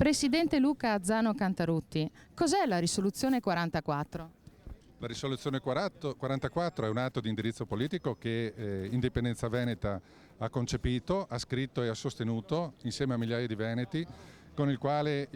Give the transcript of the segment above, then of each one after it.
Presidente Luca Azzano Cantarutti, cos'è la risoluzione 44? La risoluzione 44 è un atto di indirizzo politico che Indipendenza Veneta ha concepito, ha scritto e ha sostenuto insieme a migliaia di veneti, con il quale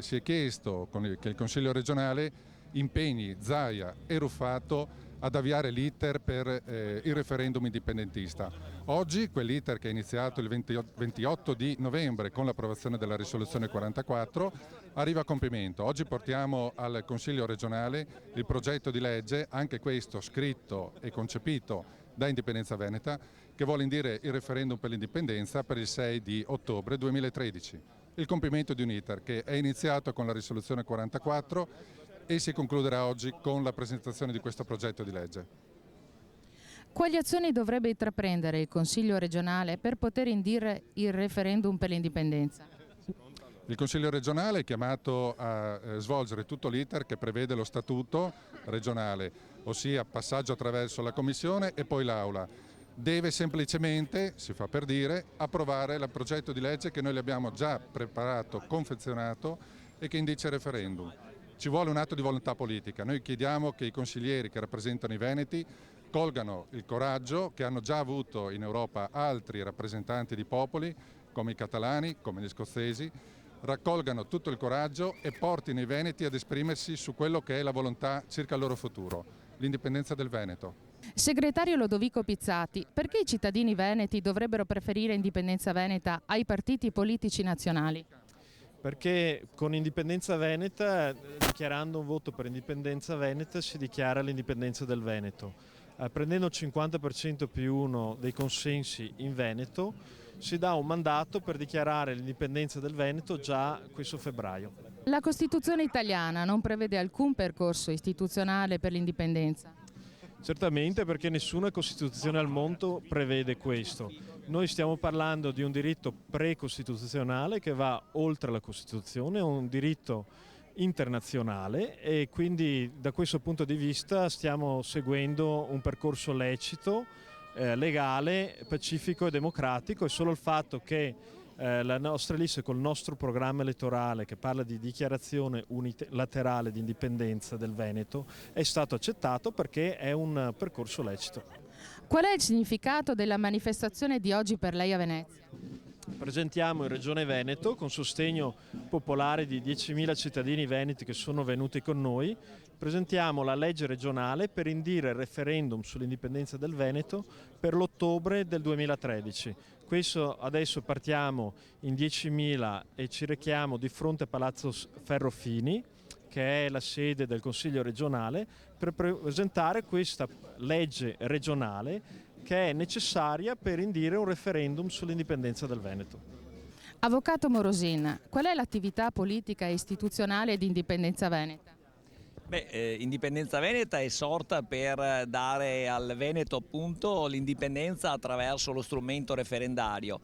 si è chiesto che il Consiglio regionale impegni Zaia e Ruffato ad avviare l'iter per il referendum indipendentista. Oggi quell'iter, che è iniziato il 28 di novembre con l'approvazione della risoluzione 44, arriva a compimento. Oggi portiamo al Consiglio regionale il progetto di legge, anche questo scritto e concepito da Indipendenza Veneta, che vuole indire il referendum per l'indipendenza per il 6 di ottobre 2013. Il compimento di un iter che è iniziato con la risoluzione 44 e si concluderà oggi con la presentazione di questo progetto di legge. Quali azioni dovrebbe intraprendere il Consiglio regionale per poter indire il referendum per l'indipendenza? Il Consiglio regionale è chiamato a svolgere tutto l'iter che prevede lo statuto regionale, ossia passaggio attraverso la Commissione e poi l'Aula. Deve semplicemente, si fa per dire, approvare il progetto di legge che noi le abbiamo già preparato, confezionato e che indice il referendum. Ci vuole un atto di volontà politica. Noi chiediamo che i consiglieri che rappresentano i veneti colgano il coraggio che hanno già avuto in Europa altri rappresentanti di popoli, come i catalani, come gli scozzesi, raccolgano tutto il coraggio e portino i veneti ad esprimersi su quello che è la volontà circa il loro futuro, l'indipendenza del Veneto. Segretario Lodovico Pizzati, perché i cittadini veneti dovrebbero preferire Indipendenza Veneta ai partiti politici nazionali? Perché con Indipendenza Veneta, dichiarando un voto per Indipendenza Veneta, si dichiara l'indipendenza del Veneto. Prendendo il 50% più 1 dei consensi in Veneto, si dà un mandato per dichiarare l'indipendenza del Veneto già questo febbraio. La Costituzione italiana non prevede alcun percorso istituzionale per l'indipendenza? Certamente, perché nessuna Costituzione al mondo prevede questo. Noi stiamo parlando di un diritto precostituzionale che va oltre la Costituzione, è un diritto internazionale e quindi da questo punto di vista stiamo seguendo un percorso lecito, legale, pacifico e democratico, e solo il fatto che la nostra lista col nostro programma elettorale che parla di dichiarazione unilaterale di indipendenza del Veneto è stato accettato perché è un percorso lecito. Qual è il significato della manifestazione di oggi per lei a Venezia? Presentiamo in Regione Veneto, con sostegno popolare di 10.000 cittadini veneti che sono venuti con noi, presentiamo la legge regionale per indire il referendum sull'indipendenza del Veneto per l'ottobre del 2013. Questo adesso partiamo in 10.000 e ci rechiamo di fronte a Palazzo Ferrofini, che è la sede del Consiglio regionale, per presentare questa legge regionale che è necessaria per indire un referendum sull'indipendenza del Veneto. Avvocato Morosin, qual è l'attività politica e istituzionale di Indipendenza Veneta? Indipendenza Veneta è sorta per dare al Veneto appunto l'indipendenza attraverso lo strumento referendario.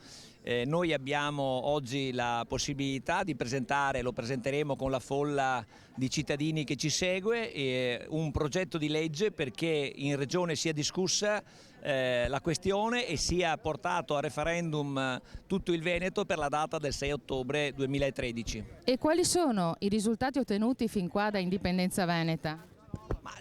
Noi abbiamo oggi la possibilità di presentare, lo presenteremo con la folla di cittadini che ci segue, un progetto di legge perché in Regione sia discussa la questione e sia portato a referendum tutto il Veneto per la data del 6 ottobre 2013. E quali sono i risultati ottenuti fin qua da Indipendenza Veneta?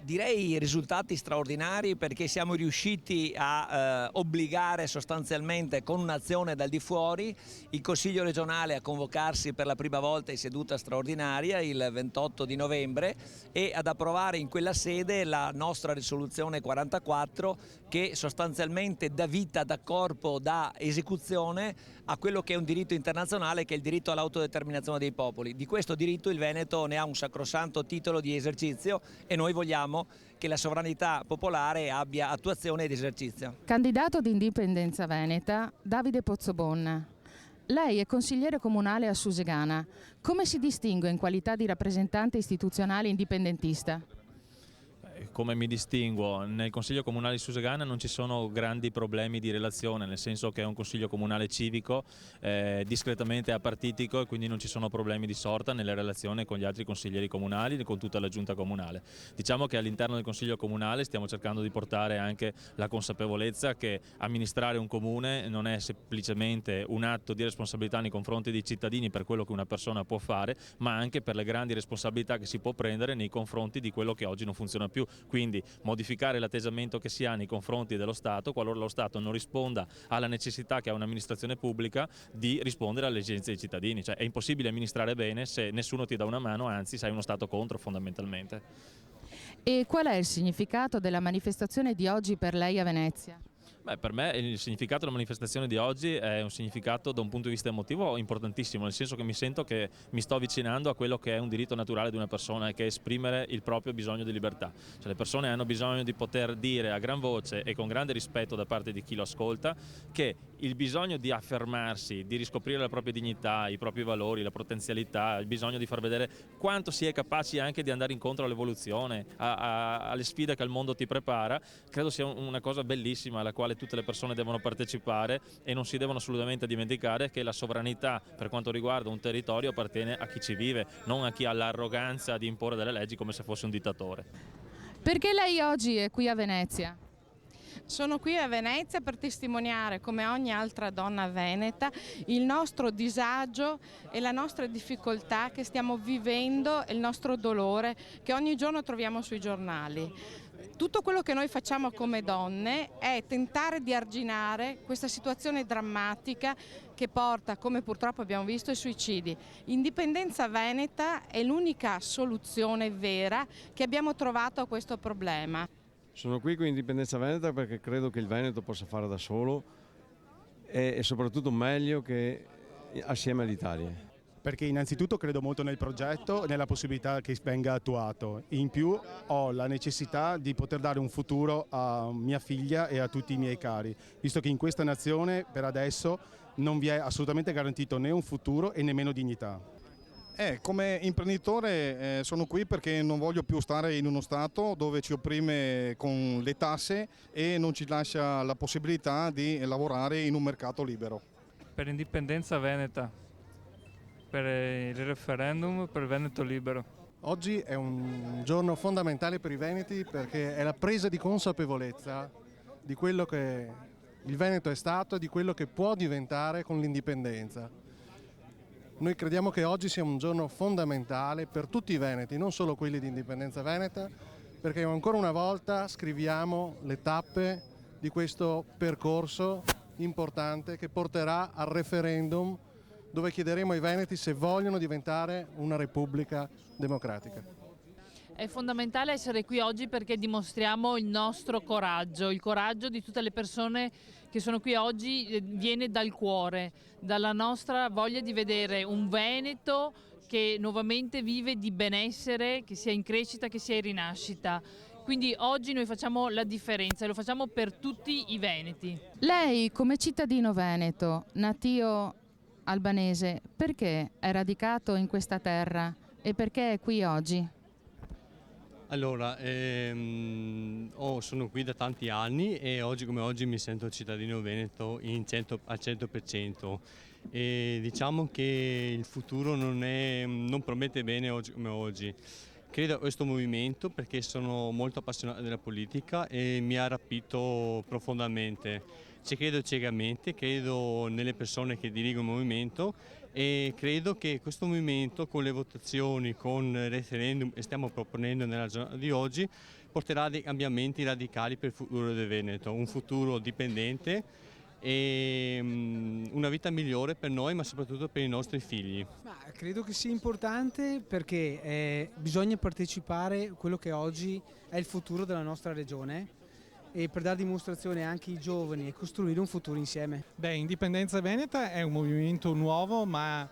Direi risultati straordinari perché siamo riusciti a obbligare sostanzialmente con un'azione dal di fuori il Consiglio regionale a convocarsi per la prima volta in seduta straordinaria il 28 di novembre e ad approvare in quella sede la nostra risoluzione 44 che sostanzialmente dà vita, dà corpo, dà esecuzione a quello che è un diritto internazionale, che è il diritto all'autodeterminazione dei popoli. Di questo diritto il Veneto ne ha un sacrosanto titolo di esercizio e noi vogliamo che la sovranità popolare abbia attuazione ed esercizio. Candidato di Indipendenza Veneta, Davide Pozzobon. Lei è consigliere comunale a Susegana. Come si distingue in qualità di rappresentante istituzionale indipendentista? come mi distinguo? Nel Consiglio Comunale di Susegana non ci sono grandi problemi di relazione, nel senso che è un Consiglio Comunale civico, discretamente apartitico, e quindi non ci sono problemi di sorta nelle relazioni con gli altri consiglieri comunali e con tutta la giunta comunale. Diciamo che all'interno del Consiglio Comunale stiamo cercando di portare anche la consapevolezza che amministrare un comune non è semplicemente un atto di responsabilità nei confronti dei cittadini per quello che una persona può fare, ma anche per le grandi responsabilità che si può prendere nei confronti di quello che oggi non funziona più. Quindi modificare l'atteggiamento che si ha nei confronti dello Stato qualora lo Stato non risponda alla necessità che ha un'amministrazione pubblica di rispondere alle esigenze dei cittadini. Cioè, è impossibile amministrare bene se nessuno ti dà una mano, anzi sei uno Stato contro fondamentalmente. E qual è il significato della manifestazione di oggi per lei a Venezia? Beh, per me il significato della manifestazione di oggi è un significato da un punto di vista emotivo importantissimo, nel senso che mi sento che mi sto avvicinando a quello che è un diritto naturale di una persona, che è esprimere il proprio bisogno di libertà. Cioè, le persone hanno bisogno di poter dire a gran voce e con grande rispetto da parte di chi lo ascolta che il bisogno di affermarsi, di riscoprire la propria dignità, i propri valori, la potenzialità, il bisogno di far vedere quanto si è capaci anche di andare incontro all'evoluzione, alle sfide che il mondo ti prepara, credo sia una cosa bellissima alla quale tutte le persone devono partecipare, e non si devono assolutamente dimenticare che la sovranità per quanto riguarda un territorio appartiene a chi ci vive, non a chi ha l'arroganza di imporre delle leggi come se fosse un dittatore. Perché lei oggi è qui a Venezia? Sono qui a Venezia per testimoniare, come ogni altra donna veneta, il nostro disagio e la nostra difficoltà che stiamo vivendo e il nostro dolore che ogni giorno troviamo sui giornali. Tutto quello che noi facciamo come donne è tentare di arginare questa situazione drammatica che porta, come purtroppo abbiamo visto, ai suicidi. Indipendenza Veneta è l'unica soluzione vera che abbiamo trovato a questo problema. Sono qui con Indipendenza Veneta perché credo che il Veneto possa fare da solo e soprattutto meglio che assieme all'Italia. Perché innanzitutto credo molto nel progetto e nella possibilità che venga attuato. In più ho la necessità di poter dare un futuro a mia figlia e a tutti i miei cari, visto che in questa nazione per adesso non vi è assolutamente garantito né un futuro e nemmeno dignità. Come imprenditore sono qui perché non voglio più stare in uno Stato dove ci opprime con le tasse e non ci lascia la possibilità di lavorare in un mercato libero. Per Indipendenza Veneta, per il referendum per Veneto libero. Oggi è un giorno fondamentale per i veneti perché è la presa di consapevolezza di quello che il Veneto è stato e di quello che può diventare con l'indipendenza. Noi crediamo che oggi sia un giorno fondamentale per tutti i veneti, non solo quelli di Indipendenza Veneta, perché ancora una volta scriviamo le tappe di questo percorso importante che porterà al referendum dove chiederemo ai veneti se vogliono diventare una repubblica democratica. È fondamentale essere qui oggi perché dimostriamo il nostro coraggio, il coraggio di tutte le persone che sono qui oggi viene dal cuore, dalla nostra voglia di vedere un Veneto che nuovamente vive di benessere, che sia in crescita, che sia in rinascita. Quindi oggi noi facciamo la differenza e lo facciamo per tutti i veneti. Lei come cittadino veneto, natio albanese, perché è radicato in questa terra e perché è qui oggi? Allora, sono qui da tanti anni e oggi come oggi mi sento cittadino veneto al 100%. E diciamo che il futuro non promette bene oggi come oggi. Credo a questo movimento perché sono molto appassionato della politica e mi ha rapito profondamente. Ci credo ciecamente, credo nelle persone che dirigono il movimento e credo che questo movimento con le votazioni, con il referendum che stiamo proponendo nella giornata di oggi porterà dei cambiamenti radicali per il futuro del Veneto, un futuro dipendente e una vita migliore per noi ma soprattutto per i nostri figli. Credo che sia importante perché bisogna partecipare a quello che oggi è il futuro della nostra regione e per dare dimostrazione anche ai giovani e costruire un futuro insieme. Indipendenza Veneta è un movimento nuovo, ma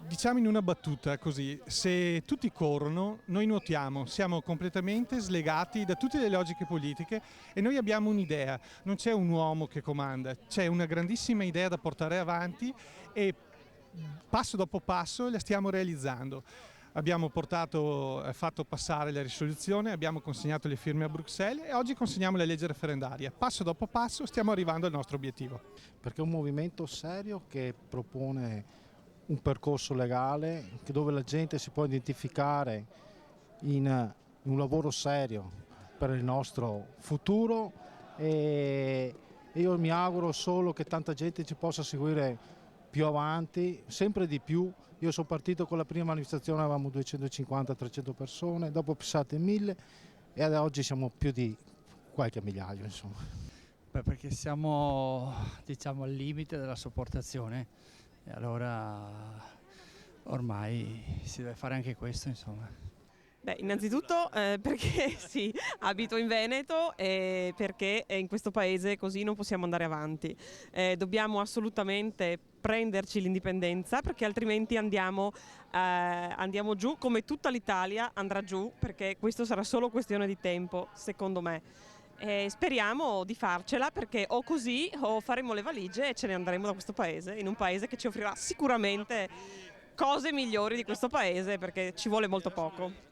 diciamo in una battuta così, se tutti corrono noi nuotiamo, siamo completamente slegati da tutte le logiche politiche e noi abbiamo un'idea, non c'è un uomo che comanda, c'è una grandissima idea da portare avanti e passo dopo passo la stiamo realizzando. abbiamo fatto passare la risoluzione, abbiamo consegnato le firme a Bruxelles e oggi consegniamo la legge referendaria. Passo dopo passo stiamo arrivando al nostro obiettivo. Perché è un movimento serio che propone un percorso legale dove la gente si può identificare in un lavoro serio per il nostro futuro, e io mi auguro solo che tanta gente ci possa seguire più avanti, sempre di più. Io sono partito con la prima manifestazione, avevamo 250-300 persone, dopo passate 1000 e ad oggi siamo più di qualche migliaio, insomma. Beh, perché siamo, diciamo, al limite della sopportazione e allora ormai si deve fare anche questo, insomma. Beh, innanzitutto perché sì, abito in Veneto e perché in questo paese così non possiamo andare avanti. Dobbiamo assolutamente prenderci l'indipendenza, perché altrimenti andiamo giù, come tutta l'Italia andrà giù, perché questo sarà solo questione di tempo, secondo me. Speriamo di farcela, perché o così o faremo le valigie e ce ne andremo da questo paese, in un paese che ci offrirà sicuramente cose migliori di questo paese, perché ci vuole molto poco.